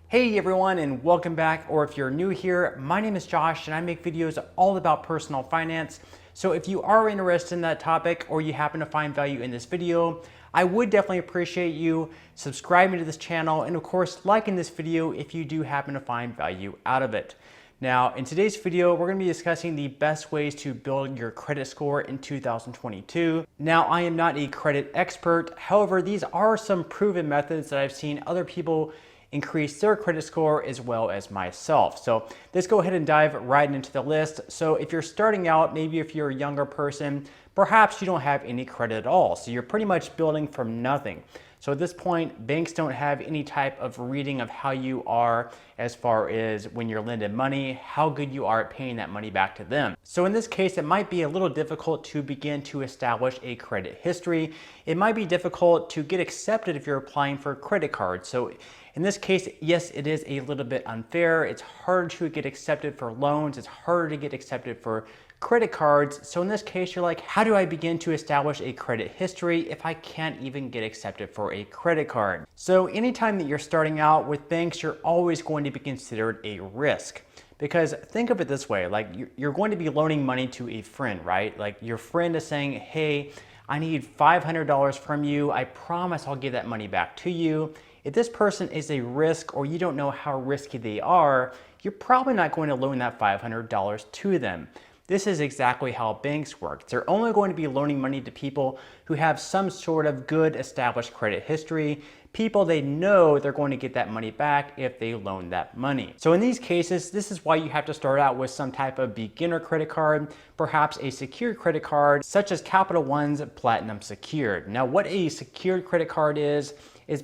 Hey everyone, and welcome back, or if you're new here, my name is Josh and I make videos all about personal finance. So if you are interested in that topic or you happen to find value in this video, I would definitely appreciate you subscribing to this channel and of course liking this video if you do happen to find value out of it. Now, in today's video, we're going to be discussing the best ways to build your credit score in 2022. Now, I am not a credit expert. However, these are some proven methods that I've seen other people increase their credit score as well as myself. So let's go ahead and dive right into the list. So if you're starting out, maybe if you're a younger person, perhaps you don't have any credit at all. So you're pretty much building from nothing. So at this point, banks don't have any type of reading of how you are as far as when you're lending money, how good you are at paying that money back to them. So in this case, it might be a little difficult to begin to establish a credit history. It might be difficult to get accepted if you're applying for a credit card. So in this case, yes, it is a little bit unfair. It's hard to get accepted for loans. It's harder to get accepted for credit cards. So in this case, you're like, how do I begin to establish a credit history if I can't even get accepted for a credit card? So anytime that you're starting out with banks, you're always going to be considered a risk. Because think of it this way, like you're going to be loaning money to a friend, right? Like your friend is saying, hey, I need $500 from you. I promise I'll give that money back to you. If this person is a risk or you don't know how risky they are, you're probably not going to loan that $500 to them. This is exactly how banks work. They're only going to be loaning money to people who have some sort of good established credit history, people they know they're going to get that money back if they loan that money. So in these cases, this is why you have to start out with some type of beginner credit card, perhaps a secured credit card, such as Capital One's Platinum Secured. Now, what a secured credit card is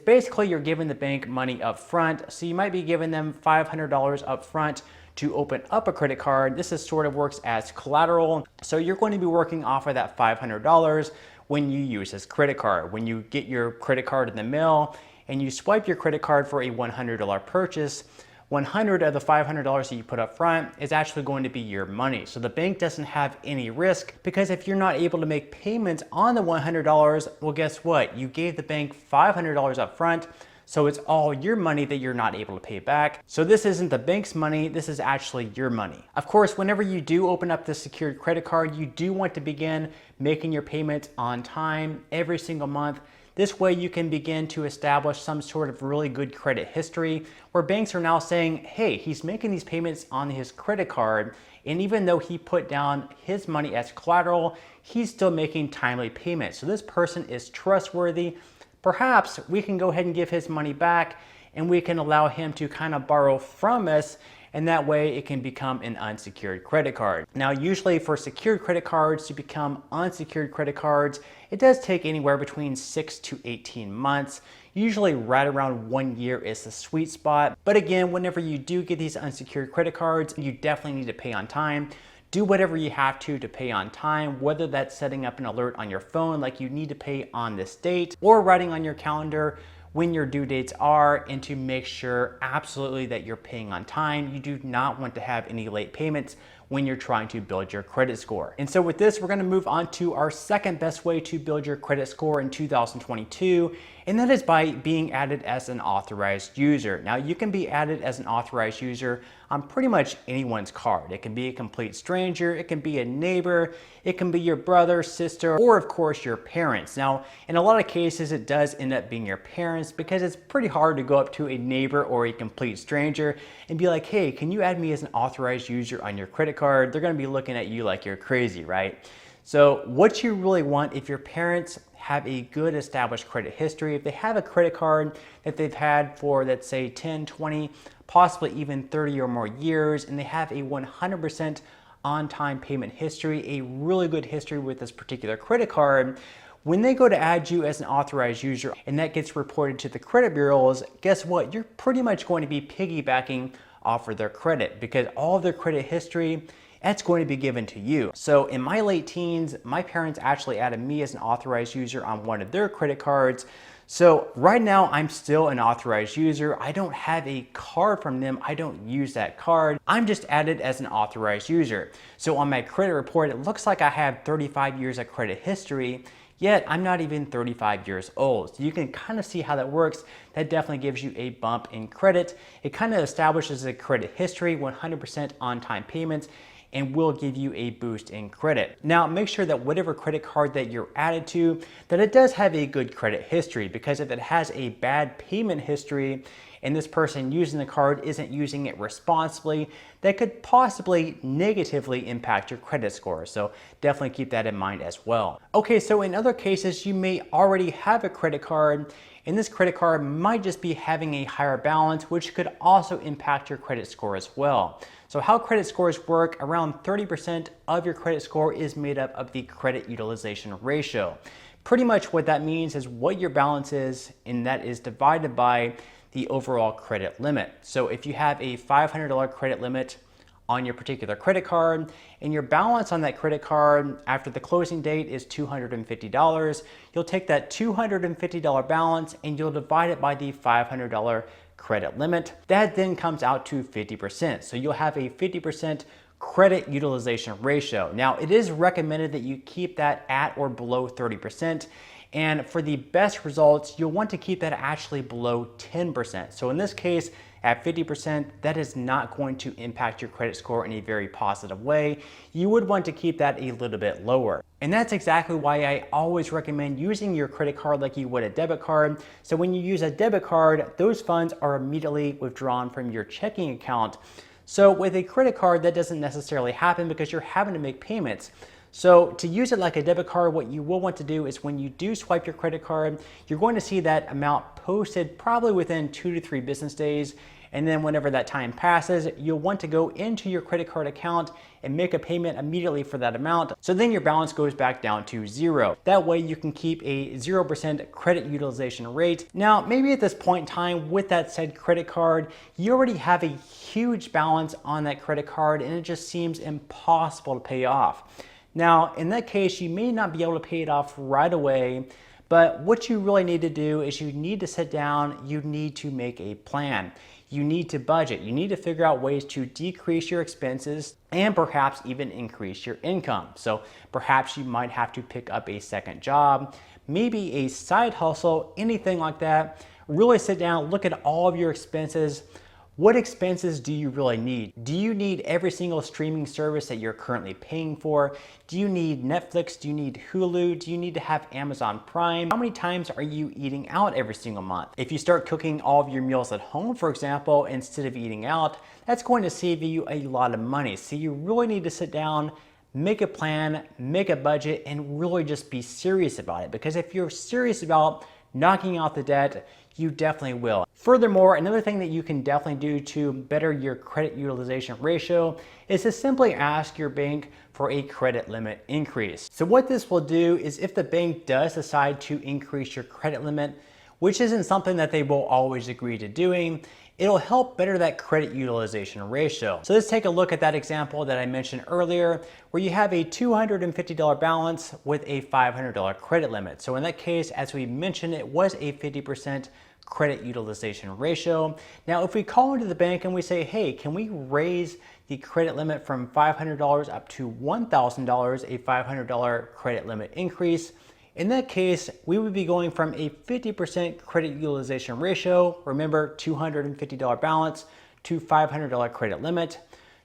basically you're giving the bank money up front. So you might be giving them $500 up front to open up a credit card. This is sort of works as collateral. So you're going to be working off of that $500 when you use this credit card. When you get your credit card in the mail and you swipe your credit card for a $100 purchase, 100 of the $500 that you put up front is actually going to be your money. So the bank doesn't have any risk, because if you're not able to make payments on the $100, well, guess what? You gave the bank $500 up front. So it's all your money that you're not able to pay back. So this isn't the bank's money, this is actually your money. Of course, whenever you do open up the secured credit card, you do want to begin making your payments on time every single month. This way you can begin to establish some sort of really good credit history where banks are now saying, hey, he's making these payments on his credit card, and even though he put down his money as collateral, he's still making timely payments. So this person is trustworthy. Perhaps we can go ahead and give his money back and we can allow him to kind of borrow from us, and that way it can become an unsecured credit card. Now, usually for secured credit cards to become unsecured credit cards, it does take anywhere between 6 to 18 months. Usually right around 1 year is the sweet spot. But again, whenever you do get these unsecured credit cards, you definitely need to pay on time. Do whatever you have to pay on time, whether that's setting up an alert on your phone like you need to pay on this date, or writing on your calendar when your due dates are, and to make sure absolutely that you're paying on time. You do not want to have any late payments when you're trying to build your credit score. And so with this, we're gonna move on to our second best way to build your credit score in 2022, and that is by being added as an authorized user. Now, you can be added as an authorized user on pretty much anyone's card. It can be a complete stranger, it can be a neighbor, it can be your brother, sister, or of course your parents. Now, in a lot of cases, it does end up being your parents, because it's pretty hard to go up to a neighbor or a complete stranger and be like, hey, can you add me as an authorized user on your credit card? They're gonna be looking at you like you're crazy, right? So what you really want, if your parents have a good established credit history, if they have a credit card that they've had for, let's say, 10, 20, possibly even 30 or more years, and they have a 100% on-time payment history, a really good history with this particular credit card, when they go to add you as an authorized user and that gets reported to the credit bureaus, guess what? You're pretty much going to be piggybacking off of their credit, because all of their credit history, that's going to be given to you. So in my late teens, my parents actually added me as an authorized user on one of their credit cards. So right now I'm still an authorized user. I don't have a card from them. I don't use that card. I'm just added as an authorized user. So on my credit report, it looks like I have 35 years of credit history. Yet I'm not even 35 years old. So you can kind of see how that works. That definitely gives you a bump in credit. It kind of establishes a credit history, 100% on-time payments, and will give you a boost in credit. Now, make sure that whatever credit card that you're added to, that it does have a good credit history, because if it has a bad payment history and this person using the card isn't using it responsibly, that could possibly negatively impact your credit score. So definitely keep that in mind as well. Okay, so in other cases, you may already have a credit card, and this credit card might just be having a higher balance, which could also impact your credit score as well. So how credit scores work, around 30% of your credit score is made up of the credit utilization ratio. Pretty much what that means is what your balance is, and that is divided by the overall credit limit. So if you have a $500 credit limit on your particular credit card, and your balance on that credit card after the closing date is $250, you'll take that $250 balance and you'll divide it by the $500 credit limit. That then comes out to 50%. So you'll have a 50% credit utilization ratio. Now, it is recommended that you keep that at or below 30%. And for the best results, you'll want to keep that actually below 10%. So in this case, at 50%, that is not going to impact your credit score in a very positive way. You would want to keep that a little bit lower. And that's exactly why I always recommend using your credit card like you would a debit card. So when you use a debit card, those funds are immediately withdrawn from your checking account. So with a credit card, that doesn't necessarily happen because you're having to make payments. So to use it like a debit card, what you will want to do is when you do swipe your credit card, you're going to see that amount posted probably within 2 to 3 business days. And then whenever that time passes, you'll want to go into your credit card account and make a payment immediately for that amount. So then your balance goes back down to 0. That way you can keep a 0% credit utilization rate. Now, maybe at this point in time with that said credit card, you already have a huge balance on that credit card and it just seems impossible to pay off. Now, in that case, you may not be able to pay it off right away, but what you really need to do is you need to sit down, you need to make a plan. You need to budget. You need to figure out ways to decrease your expenses and perhaps even increase your income. So perhaps you might have to pick up a second job, maybe a side hustle, anything like that. Really sit down, look at all of your expenses. What expenses do you really need? Do you need every single streaming service that you're currently paying for? Do you need Netflix? Do you need Hulu? Do you need to have Amazon Prime? How many times are you eating out every single month? If you start cooking all of your meals at home, for example, instead of eating out, that's going to save you a lot of money. So you really need to sit down, make a plan, make a budget, and really just be serious about it. Because if you're serious about knocking out the debt, you definitely will. Furthermore, another thing that you can definitely do to better your credit utilization ratio is to simply ask your bank for a credit limit increase. So what this will do is if the bank does decide to increase your credit limit, which isn't something that they will always agree to doing, it'll help better that credit utilization ratio. So let's take a look at that example that I mentioned earlier, where you have a $250 balance with a $500 credit limit. So in that case, as we mentioned, it was a 50% credit utilization ratio. Now, if we call into the bank and we say, hey, can we raise the credit limit from $500 up to $1,000, a $500 credit limit increase? In that case, we would be going from a 50% credit utilization ratio, remember $250 balance, to $500 credit limit,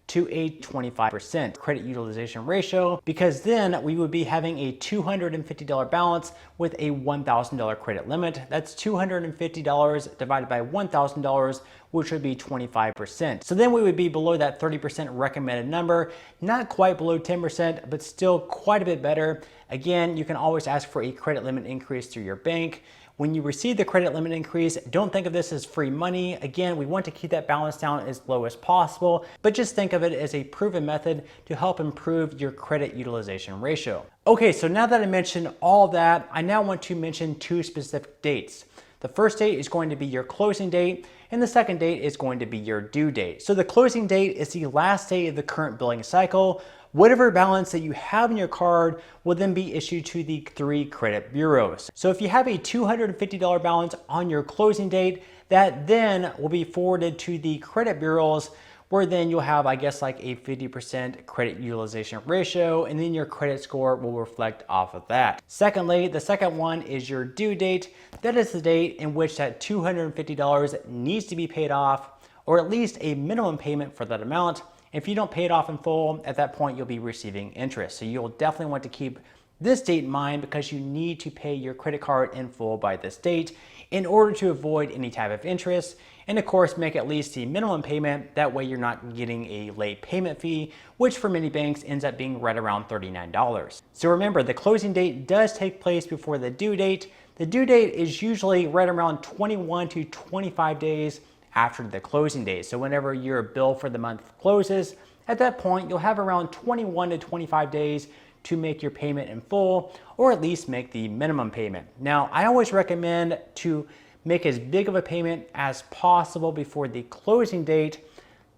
to a 25% credit utilization ratio, because then we would be having a $250 balance with a $1,000 credit limit. That's $250 divided by $1,000, which would be 25%. So then we would be below that 30% recommended number, not quite below 10%, but still quite a bit better. Again, you can always ask for a credit limit increase through your bank. When you receive the credit limit increase, don't think of this as free money. Again, we want to keep that balance down as low as possible, but just think of it as a proven method to help improve your credit utilization ratio. Okay, so now that I mentioned all that, I now want to mention 2 specific dates. The first date is going to be your closing date, and the second date is going to be your due date. So the closing date is the last day of the current billing cycle. Whatever balance that you have in your card will then be issued to the 3 credit bureaus. So if you have a $250 balance on your closing date, that then will be forwarded to the credit bureaus where then you'll have, I guess, like a 50% credit utilization ratio, and then your credit score will reflect off of that. Secondly, the second one is your due date. That is the date in which that $250 needs to be paid off, or at least a minimum payment for that amount. If you don't pay it off in full, at that point, you'll be receiving interest. So you'll definitely want to keep this date in mind because you need to pay your credit card in full by this date in order to avoid any type of interest. And of course, make at least the minimum payment. That way you're not getting a late payment fee, which for many banks ends up being right around $39. So remember, the closing date does take place before the due date. The due date is usually right around 21 to 25 days after the closing date. So whenever your bill for the month closes, at that point, you'll have around 21 to 25 days to make your payment in full, or at least make the minimum payment. Now, I always recommend to make as big of a payment as possible before the closing date.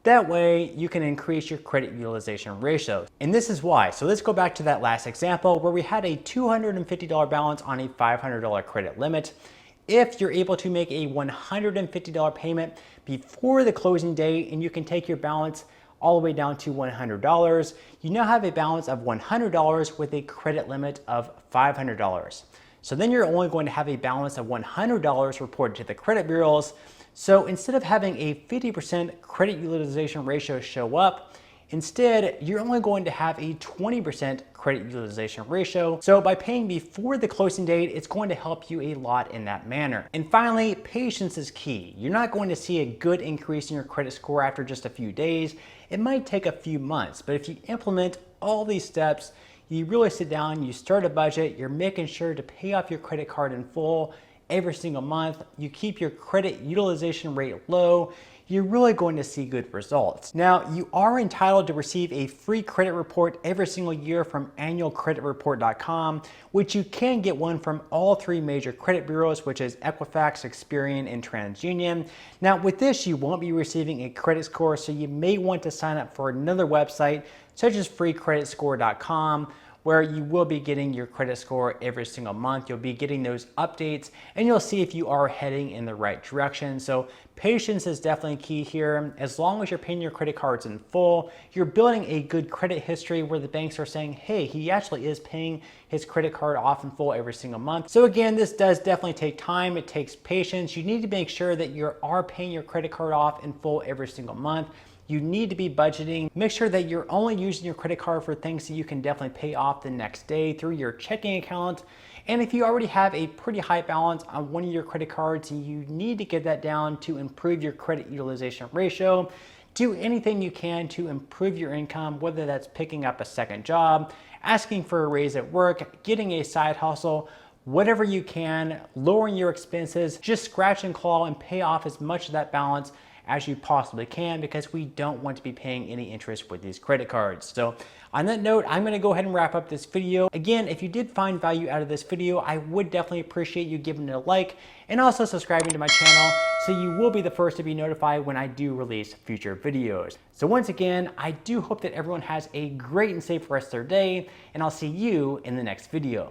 That way you can increase your credit utilization ratio. And this is why. So let's go back to that last example where we had a $250 balance on a $500 credit limit. If you're able to make a $150 payment before the closing date and you can take your balance all the way down to $100, you now have a balance of $100 with a credit limit of $500. So then you're only going to have a balance of $100 reported to the credit bureaus. So instead of having a 50% credit utilization ratio show up, instead, you're only going to have a 20% credit utilization ratio. So by paying before the closing date, it's going to help you a lot in that manner. And finally, patience is key. You're not going to see a good increase in your credit score after just a few days. It might take a few months, but if you implement all these steps, you really sit down, you start a budget, you're making sure to pay off your credit card in full every single month, you keep your credit utilization rate low, you're really going to see good results. Now, you are entitled to receive a free credit report every single year from annualcreditreport.com, which you can get one from all three major credit bureaus, which is Equifax, Experian, and TransUnion. Now, with this, you won't be receiving a credit score, so you may want to sign up for another website, such as freecreditscore.com, where you will be getting your credit score every single month. You'll be getting those updates and you'll see if you are heading in the right direction. So patience is definitely key here. As long as you're paying your credit cards in full, you're building a good credit history where the banks are saying, hey, he actually is paying his credit card off in full every single month. So again, this does definitely take time. It takes patience. You need to make sure that you are paying your credit card off in full every single month. You need to be budgeting. Make sure that you're only using your credit card for things that you can definitely pay off the next day through your checking account. And if you already have a pretty high balance on one of your credit cards, you need to get that down to improve your credit utilization ratio. Do anything you can to improve your income, whether that's picking up a second job, asking for a raise at work, getting a side hustle, whatever you can, lowering your expenses, just scratch and claw and pay off as much of that balance as you possibly can, because we don't want to be paying any interest with these credit cards. So on that note, I'm going to go ahead and wrap up this video. Again, if you did find value out of this video, I would definitely appreciate you giving it a like and also subscribing to my channel so you will be the first to be notified when I do release future videos. So once again, I do hope that everyone has a great and safe rest of their day, and I'll see you in the next video.